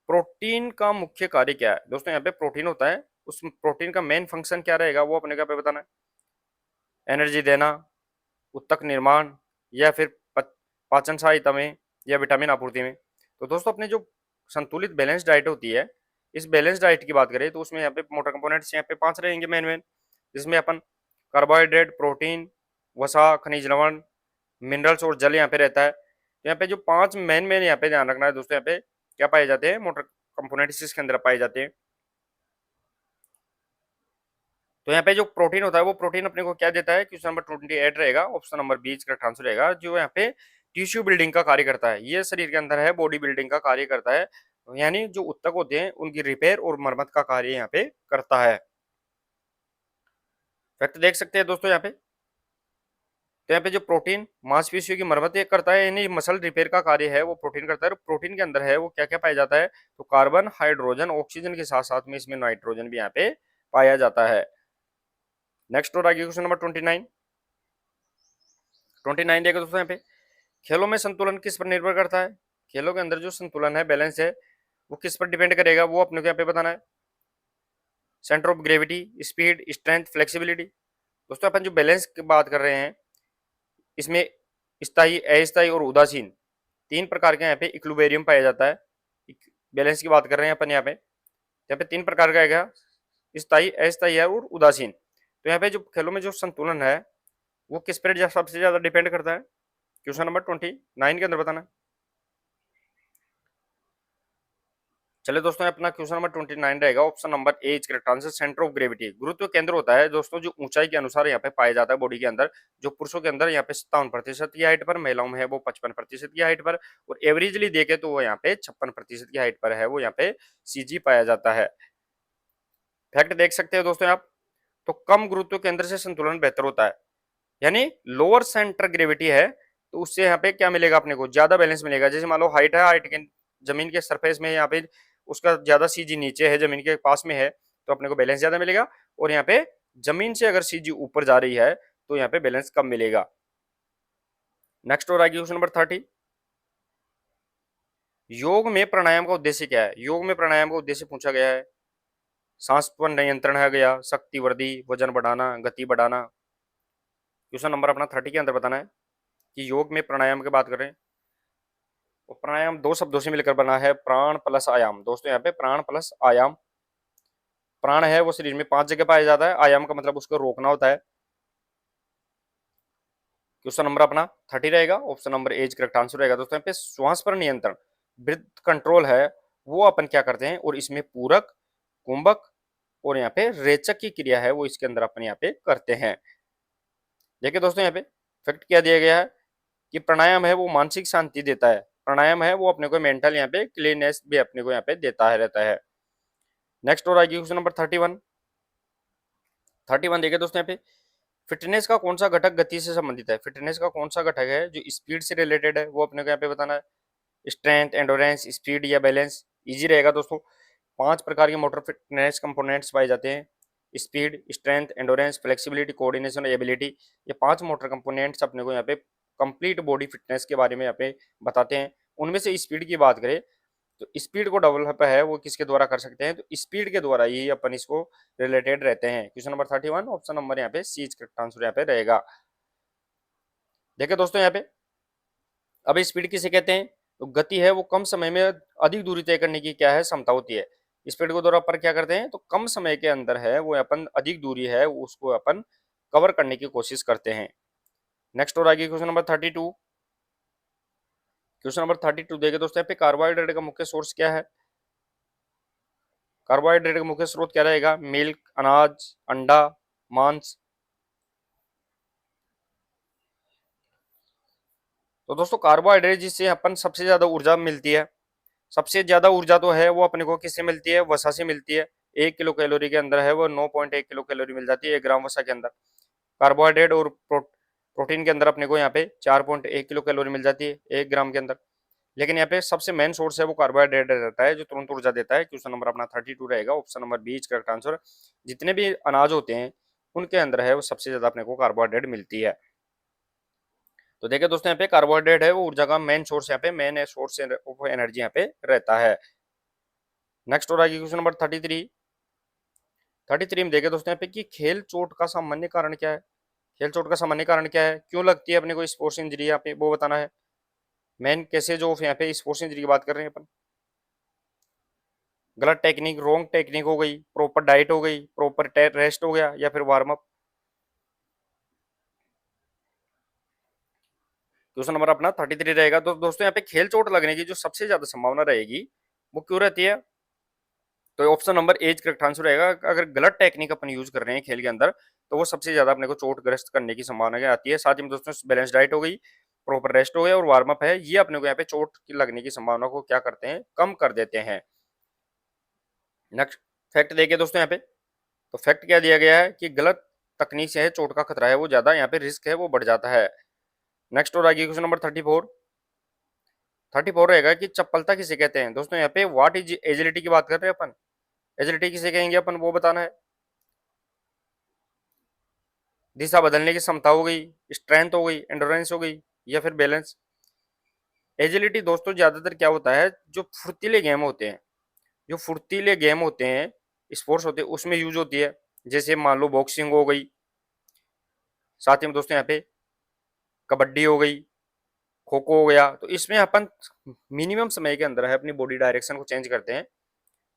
प्रोटीन का मुख्य कार्य क्या है दोस्तों, यहाँ पे प्रोटीन होता है, उस प्रोटीन का मेन फंक्शन क्या रहेगा वो अपने क्या पे बताना है, एनर्जी देना, उत्तक निर्माण, या फिर पाचन सहायता में, या विटामिन आपूर्ति में। तो दोस्तों अपने जो संतुलित बैलेंस डाइट होती है, इस बैलेंस डाइट की बात करें तो उसमें यहाँ पे मोटर कंपोनेंट्स यहाँ पे 5 रहेंगे मेन मेन, जिसमें अपन कार्बोहाइड्रेट, प्रोटीन, वसा, खनिज लवण, मिनरल्स और जल यहाँ पे रहता है। तो यहाँ पे जो 5 मेन मेन यहाँ पे ध्यान रखना है दोस्तों, यहाँ पे क्या पाए जाते हैं, मोटर कंपोनेंट्स इसके अंदर पाए जाते हैं। तो यहाँ पे जो प्रोटीन होता है वो प्रोटीन अपने को क्या देता है, क्वेश्चन नंबर 28 रहेगा, option number B correct answer रहेगा, जो यहाँ पे टिश्यू बिल्डिंग का कार्य करता है, ये शरीर के अंदर है बॉडी बिल्डिंग का कार्य करता है, यानी जो ऊतक होते हैं उनकी रिपेयर और मरम्मत का कार्य यहाँ पे करता है। फैक्ट देख सकते हैं दोस्तों यहाँ पे, तो यहाँ पे जो प्रोटीन मांसपेशियों की मरम्मत ये करता है, यानी मसल रिपेयर का कार्य है वो प्रोटीन करता है। प्रोटीन के अंदर है वो क्या क्या पाया जाता है, तो कार्बन, हाइड्रोजन, ऑक्सीजन के साथ साथ में इसमें नाइट्रोजन भी यहाँ पे पाया जाता है। नेक्स्ट और आगे क्वेश्चन नंबर 29 देखो दोस्तों यहाँ पे, खेलों में संतुलन किस पर निर्भर करता है। खेलों के अंदर जो संतुलन है, बैलेंस है, वो किस पर डिपेंड करेगा, वो अपने को यहाँ पे बताना है। Centre of gravity, speed, strength, flexibility. दोस्तों अपन जो बैलेंस की बात कर रहे हैं, इसमें स्थायी, अस्थायी और उदासीन तीन प्रकार के यहाँ पे इक्विलिब्रियम पाया जाता है। बैलेंस की बात कर रहे हैं अपन यहाँ पे तीन प्रकार का है क्या, स्थायी, अस्थायी है और उदासीन। तो यहाँ पे जो खेलों में जो संतुलन है वो किस पर सबसे ज्यादा डिपेंड करता है, क्वेश्चन नंबर 29 के अंदर बताना। चलिए दोस्तों, अपना क्वेश्चन नंबर 29 रहेगा, option number A is correct answer. Centre of gravity, गुरुत्व केंद्र होता है दोस्तों जो ऊंचाई के अनुसार यहाँ पे पाया जाता है बॉडी के अंदर। जो पुरुषों के अंदर यहाँ पे 57% की हाइट पर, महिलाओं में है वो 55% की हाइट पर, और एवरेजली देखे तो वो यहाँ पे 56% की हाइट पर है, वो यहाँ पे सीजी पाया जाता है। फैक्ट देख सकते हैं दोस्तों आप, तो कम गुरुत्व केंद्र से संतुलन बेहतर होता है, यानी लोअर सेंटर ग्रेविटी है तो उससे यहाँ पे क्या मिलेगा अपने को, ज्यादा बैलेंस मिलेगा। जैसे मान लो हाइट है, हाइट के जमीन के सरफेस में यहाँ पे उसका ज्यादा सीजी नीचे है, जमीन के पास में है, तो अपने को बैलेंस ज्यादा मिलेगा। और यहाँ पे जमीन से अगर सीजी ऊपर जा रही है तो यहाँ पे बैलेंस कम मिलेगा। नेक्स्ट और आगे क्वेश्चन नंबर 30, योग में प्राणायाम का उद्देश्य क्या है। योग में प्राणायाम का उद्देश्य पूछा गया है, सांस पर नियंत्रण है गया, शक्ति वृद्धि, वजन बढ़ाना, गति बढ़ाना। क्वेश्चन नंबर अपना 30 के अंदर बताना है कि योग में प्राणायाम की बात करें, और प्राणायाम दो शब्दों से मिलकर बना है, प्राण प्लस आयाम। दोस्तों यहाँ पे प्राण प्लस आयाम, प्राण है वो शरीर में 5 जगह पाया जाता है, आयाम का मतलब उसको रोकना होता है। क्वेश्चन नंबर अपना 30 रहेगा, option number A correct answer रहेगा। दोस्तों यहाँ पे श्वास पर नियंत्रण, ब्रीथ कंट्रोल है वो अपन क्या करते हैं, और इसमें पूरक, कुंभक और यहाँ पे रेचक की क्रिया है वो इसके अंदर अपन यहाँ पे करते हैं। देखिए दोस्तों यहाँ पे फैक्ट क्या दिया गया है कि प्राणायाम है वो मानसिक शांति देता है, प्राणायाम है वो अपने को मेंटल यहाँ पे क्लीननेस भी अपने को यहाँ पे देता है रहता है। नेक्स्ट और आगे क्वेश्चन नंबर 31 देखिए दोस्तों यहाँ पे, फिटनेस का कौन सा घटक गति से संबंधित है। फिटनेस का कौन सा घटक है जो स्पीड से रिलेटेड है, वो अपने को यहाँ पे बताना है। स्ट्रेंथ, एंडोरेंस, स्पीड या बैलेंस। इजी रहेगा दोस्तों, 5 प्रकार के मोटर फिटनेस कंपोनेंट्स पाए जाते हैं, speed, strength, endurance, flexibility, coordination, ability. ये 5 मोटर कंपोनेंट्स अपने को यहाँ पे कंप्लीट बॉडी फिटनेस के बारे में यहाँ पे बताते हैं। उनमें से स्पीड की बात करें तो स्पीड को डेवलप है वो किसके द्वारा कर सकते हैं, तो स्पीड के द्वारा ही अपन इसको रिलेटेड रहते हैं। क्वेश्चन नंबर 31, ऑप्शन नंबर यहाँ पे सी करेक्ट आंसर यहाँ पे रहेगा। देखिए दोस्तों यहाँ पे, अब स्पीड किसे कहते हैं, तो गति है वो कम समय में अधिक दूरी तय करने की क्या है, क्षमता होती है। स्पीड को द्वारा अपन क्या करते हैं, तो कम समय के अंदर है वो अपन अधिक दूरी है उसको अपन कवर करने की कोशिश करते हैं। नेक्स्ट और आगे क्वेश्चन नंबर 32, क्वेश्चन नंबर 32 देखे दोस्तों यहाँ पे, कार्बोहाइड्रेट का मुख्य सोर्स क्या है। कार्बोहाइड्रेट का मुख्य स्रोत क्या रहेगा, मिल्क, अनाज, अंडा, मांस। तो दोस्तों कार्बोहाइड्रेट जिससे अपन सबसे ज्यादा ऊर्जा मिलती है, सबसे ज्यादा ऊर्जा तो है वो अपने को किससे मिलती है, वसा से मिलती है। 1 किलो कैलोरी के अंदर है वो 9.1 किलो कैलोरी मिल जाती है 1 ग्राम वसा के अंदर। कार्बोहाइड्रेट और प्रोटीन के अंदर अपने को यहाँ पे 4.1 किलो कैलोरी मिल जाती है 1 ग्राम के अंदर। लेकिन यहाँ पे सबसे मेन सोर्स है वो कार्बोहाइड्रेट रहता है जो तुरंत ऊर्जा देता है। क्वेश्चन नंबर अपना 32 रहेगा, option number B is correct answer. जितने भी अनाज होते हैं उनके अंदर है वो सबसे ज्यादा अपने को कार्बोहाइड्रेट मिलती है। तो देखिए दोस्तों यहाँ पे कार्बोहाइड्रेट है वो ऊर्जा का मेन सोर्स, यहाँ पे मेन सोर्स ऑफ एनर्जी यहाँ पे रहता है। नेक्स्ट और आगे क्वेश्चन नंबर 33 में देखे दोस्तों यहाँ पे कि खेल चोट का सामान्य कारण क्या है। खेल चोट का सामान्य कारण क्या है, क्यों लगती है अपने को स्पोर्ट्स इंजरी यहाँ पे, वो बताना है। मेन कैसे जो यहाँ पे स्पोर्ट्स इंजरी की बात कर रहे हैं अपन, गलत टेक्निक, रॉन्ग टेक्निक हो गई, प्रॉपर डाइट हो गई, प्रॉपर रेस्ट हो गया, या फिर वार्म अप। क्वेश्चन नंबर अपना 33 रहेगा। तो दोस्तों यहाँ पे खेल चोट लगने की जो सबसे ज्यादा संभावना रहेगी वो क्यों रहती है, तो option number A correct answer रहेगा। अगर गलत टेक्निक अपन यूज कर रहे हैं खेल के अंदर तो वो सबसे ज्यादा अपने को चोटग्रस्त करने की संभावना आती है। साथ ही में दोस्तों बैलेंस डाइट हो गई, प्रॉपर रेस्ट हो गया और वार्म अप है, ये अपने को यहाँ पे चोट की लगने की संभावना को क्या करते हैं, कम कर देते हैं। नेक्स्ट फैक्ट देखिए दोस्तों यहाँ पे, तो फैक्ट क्या दिया गया है कि गलत तकनीक से है चोट का खतरा है वो ज्यादा, यहाँ पे रिस्क है वो बढ़ जाता है। नेक्स्ट और आगे क्वेश्चन नंबर 34 रहेगा कि चप्पलता किसे कहते हैं। दोस्तों यहाँ पे व्हाट इज एजिलिटी की बात कर रहे हैं अपन, एजिलिटी किसे कहेंगे अपन वो बताना है। दिशा बदलने की क्षमता हो गई, स्ट्रेंथ हो गई, एंडोरेंस हो गई, या फिर बैलेंस। एजिलिटी दोस्तों ज्यादातर क्या होता है, जो फुर्तीले गेम होते हैं, जो फुर्तीले गेम होते हैं, स्पोर्ट्स होते हैं उसमें यूज होती है। जैसे मान लो बॉक्सिंग हो गई, साथ ही में दोस्तों यहाँ पे कबड्डी हो गई, खो खो हो गया। तो इसमें अपन मिनिमम समय के अंदर है अपनी बॉडी डायरेक्शन को चेंज करते हैं।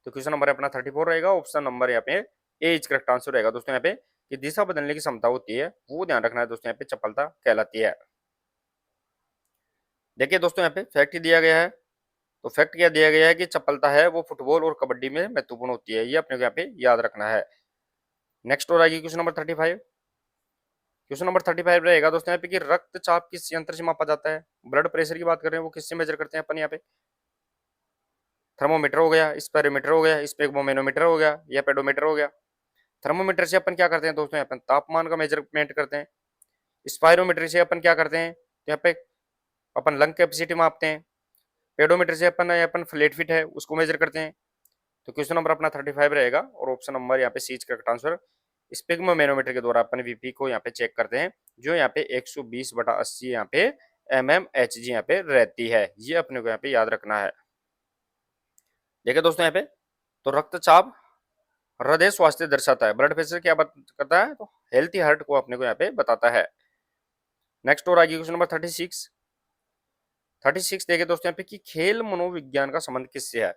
तो क्वेश्चन नंबर अपना 34 रहेगा। ऑप्शन नंबर यहाँ पे ए इज करेक्ट आंसर रहेगा दोस्तों। यहाँ पे कि दिशा बदलने की क्षमता होती है वो ध्यान रखना है दोस्तों, यहाँ पे चपलता कहलाती है। देखिए दोस्तों यहाँ पे फैक्ट दिया गया है। तो फैक्ट क्या दिया गया है कि चपलता है वो फुटबॉल और कबड्डी में महत्वपूर्ण होती है, ये अपने को यहाँ पे याद रखना है। नेक्स्ट और आएगी क्वेश्चन नंबर 35। क्वेश्चन नंबर 35 रहेगा दोस्तों यहाँ पे कि रक्तचाप किस यंत्र से मापा जाता है। ब्लड प्रेशर की बात कर रहे हैं, वो किससे मेजर करते हैं अपन यहाँ पे। थर्मोमीटर हो गया, स्पेरोमीटर हो गया, स्पेगमोमेनोमीटर हो गया, या पेडोमीटर हो गया। थर्मोमीटर से अपन क्या करते हैं दोस्तों, यहाँ पे तापमान का मेजरमेंट करते हैं। स्पायरोमीटर से अपन क्या करते हैं, तो यहाँ पे अपन लंग कैपेसिटी मापते हैं। पेडोमीटर से अपन फ्लैट फिट है उसको मेजर करते हैं। तो क्वेश्चन नंबर अपना 35 रहेगा और ऑप्शन नंबर यहाँ पे सी का करेक्ट आंसर। स्पिग्मोमेनोमीटर के द्वारा अपन वीपी को यहाँ पे चेक करते हैं, जो यहाँ पे 120/80 यहाँ पे mmHg यहाँ पे रहती है, ये अपने को यहाँ पे याद रखना है। देखिए दोस्तों यहाँ पे तो रक्तचाप हृदय स्वास्थ्य दर्शाता है, ब्लड प्रेशर क्या करता है, तो हेल्थी हार्ट को अपने को यहाँ पे बताता है। नेक्स्ट और आगे क्वेश्चन नंबर 36 देखिए दोस्तों यहाँ पे कि खेल मनोविज्ञान का संबंध किससे है।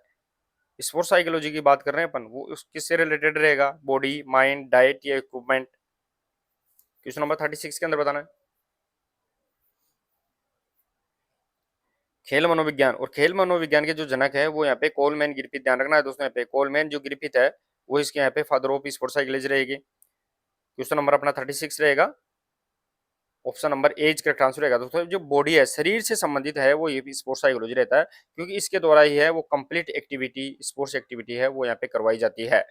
स्पोर्ट्स साइकोलॉजी की बात कर रहे हैं अपन, वो किससे रिलेटेड रहेगा, बॉडी, माइंड, डाइट या इक्विपमेंट। क्वेश्चन नंबर 36 के अंदर बताना है। खेल मनोविज्ञान, और खेल मनोविज्ञान के जो जनक है वो यहाँ पे कोलमैन ग्रिफिथ, ध्यान रखना है दोस्तों यहाँ पे कोलमैन जो ग्रिफिथ है वो इसके यहाँ पे फादर ऑफ स्पोर्ट्स साइकोलॉजी रहेगी। क्वेश्चन नंबर अपना 36 रहेगा, option number A is correct answer रहेगा दोस्तों। जो बॉडी है शरीर से संबंधित है वो ये स्पोर्ट्स साइकोलॉजी रहता है, क्योंकि इसके द्वारा ही है वो कंप्लीट एक्टिविटी, स्पोर्ट्स एक्टिविटी है वो यहाँ पे करवाई जाती है।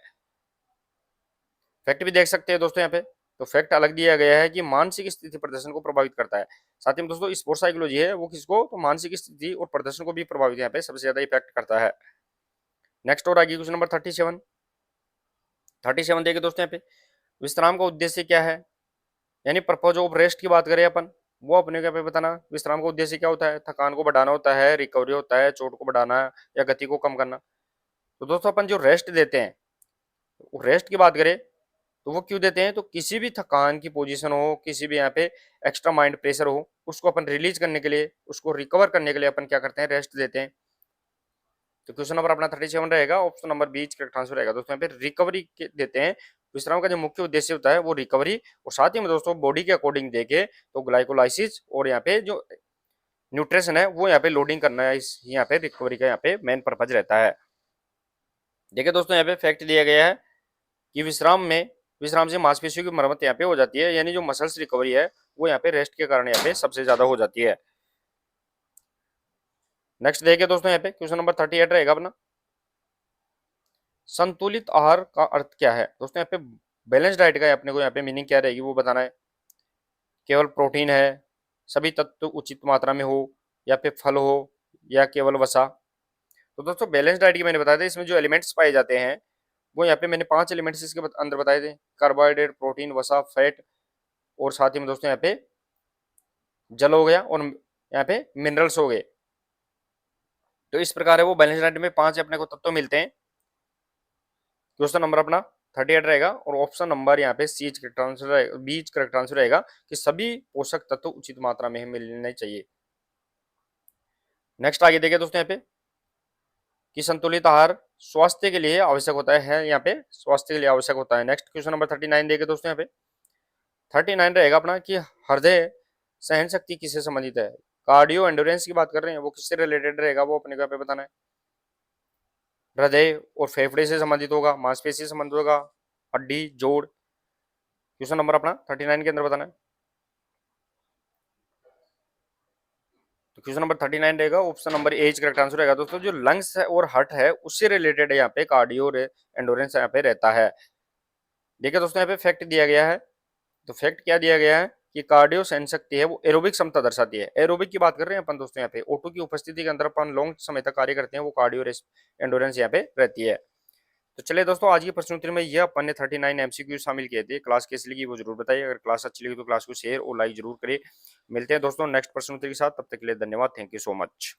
फैक्ट भी देख सकते हैं दोस्तों यहाँ पे, तो फैक्ट अलग दिया गया है कि मानसिक स्थिति प्रदर्शन को प्रभावित करता है। साथ ही में दोस्तों स्पोर्ट्स साइकोलॉजी है वो किसको, तो मानसिक स्थिति और प्रदर्शन को भी प्रभावित यहाँ पे सबसे ज्यादा इफेक्ट करता है। नेक्स्ट और आगे क्वेश्चन नंबर 37 देखिए दोस्तों यहाँ पे विश्राम का उद्देश्य क्या है, यानी पर्पज ऑफ रेस्ट की बात करें अपन, वो अपने को यहाँ पे बताना। विश्राम का उद्देश्य क्या होता है, थकान को बढ़ाना होता है, रिकवरी होता है, चोट को बढ़ाना या गति को कम करना। तो दोस्तों अपन जो रेस्ट देते हैं, रेस्ट की बात करें तो वो क्यों देते हैं, तो किसी भी थकान की पोजीशन हो, किसी भी यहाँ पे एक्स्ट्रा माइंड प्रेशर हो, उसको अपन रिलीज करने के लिए, उसको रिकवर करने के लिए अपन क्या करते हैं, रेस्ट देते हैं। तो क्वेश्चन नंबर अपना 37 रहेगा, option number B correct answer रहेगा दोस्तों। यहाँ पे रिकवरी देते हैं, विश्राम का जो मुख्य उद्देश्य होता है वो रिकवरी, और साथ ही में दोस्तों बॉडी के अकॉर्डिंग देखे तो ग्लाइकोलाइसिस और यहाँ पे जो न्यूट्रिशन है वो यहाँ पे लोडिंग करना है, इस यहाँ पे रिकवरी का यहाँ पे मेन पर्पज रहता है। देखिए दोस्तों यहाँ पे फैक्ट दिया गया है कि विश्राम से मांसपेशियों की मरम्मत यहाँ पे हो जाती है, यानी जो मसल्स रिकवरी है वो यहाँ पे रेस्ट के कारण यहाँ पे सबसे ज्यादा हो जाती है। नेक्स्ट देखिए दोस्तों यहाँ पे क्वेश्चन नंबर 38 रहेगा अपना, संतुलित आहार का अर्थ क्या है दोस्तों। यहाँ पे बैलेंस डाइट का अपने को यहाँ पे मीनिंग क्या रहेगी वो बताना है। केवल प्रोटीन है, सभी तत्व उचित मात्रा में हो, या फिर फल हो, या केवल वसा। तो दोस्तों बैलेंस डाइट की मैंने बताया था, इसमें जो एलिमेंट्स पाए जाते हैं वो यहाँ पे मैंने 5 एलिमेंट्स इसके अंदर बताए थे, कार्बोहाइड्रेट, प्रोटीन, वसा, फैट, और साथ ही में दोस्तों यहाँ पे जल हो गया, और यहाँ पे मिनरल्स हो गए। तो इस प्रकार है वो बैलेंस डाइट में 5 अपने को तत्व मिलते हैं। क्वेश्चन नंबर अपना 38 रहेगा और ऑप्शन नंबर यहाँ पे सी करेक्ट आंसर रहेगा, बी करेक्ट आंसर रहेगा कि सभी पोषक तत्व उचित मात्रा में मिलने चाहिए। नेक्स्ट आगे देखिए दोस्तों यहाँ पे कि संतुलित आहार स्वास्थ्य के लिए आवश्यक होता है यहाँ पे स्वास्थ्य के लिए आवश्यक होता है। नेक्स्ट क्वेश्चन नंबर 39 देखिए दोस्तों यहाँ पे 39 रहेगा अपना कि हृदय सहन शक्ति किससे संबंधित है। कार्डियो एंडोरेंस की बात कर रहे हैं, वो किससे रिलेटेड रहेगा वो अपने को यहाँ पे बताना है। हृदय और फेफड़े से संबंधित होगा, मांसपेशी से संबंधित होगा, हड्डी, जोड़। क्वेश्चन नंबर अपना 39 के अंदर बताना है। तो क्वेश्चन नंबर 39 रहेगा, option number A correct answer रहेगा दोस्तों। जो लंग्स है और हार्ट है उससे रिलेटेड यहाँ पे कार्डियो एंडोरेंस यहाँ पे रहता है। देखिए दोस्तों यहाँ पे फैक्ट दिया गया है, तो फैक्ट क्या दिया गया है कि कार्डियो सहन शक्ति है वो एरोबिक क्षमता दर्शाती है। एरोबिक की बात कर रहे हैं अपन दोस्तों, यहाँ पे O2 की उपस्थिति के अंदर अपन लॉन्ग समय तक कार्य करते हैं, वो कार्डियो एंडोरेंस यहाँ पे रहती है। तो चलिए दोस्तों आज की प्रश्नोत्तरी में यह अपन ने 39 MCQ शामिल किए थे। क्लास कैसी लगी वो जरूर बताइए, अगर क्लास अच्छी लगी तो क्लास को शेयर और लाइक जरूर करिए। मिलते हैं दोस्तों नेक्स्ट प्रश्नोत्तरी के साथ, तब तक के लिए धन्यवाद, थैंक यू सो मच।